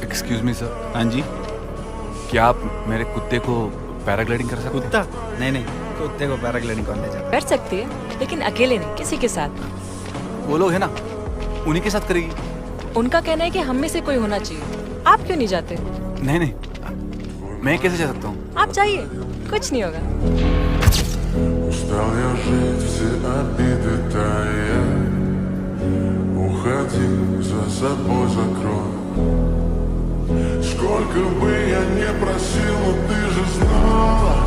Excuse me sir, हाँ जी। क्या आप मेरे कुत्ते को पैराग्लाइडिंग कर सकते हैं? कुत्ता? नहीं नहीं, कुत्ते को पैराग्लाइडिंग कौन ले जाता? कर सकती है, लेकिन अकेले नहीं, किसी के साथ। वो लोग है ना, उन्हीं के साथ करेगी। उनका कहना है कि हम में से कोई होना चाहिए। आप क्यों नहीं जाते? नहीं नहीं, मैं कैसे जा सकता हूँ? आप जाइए, कुछ नहीं होगा। Устал я жить, все обиды тая. Уходи, за собой закрой. Сколько бы я не просил, но ты же знала.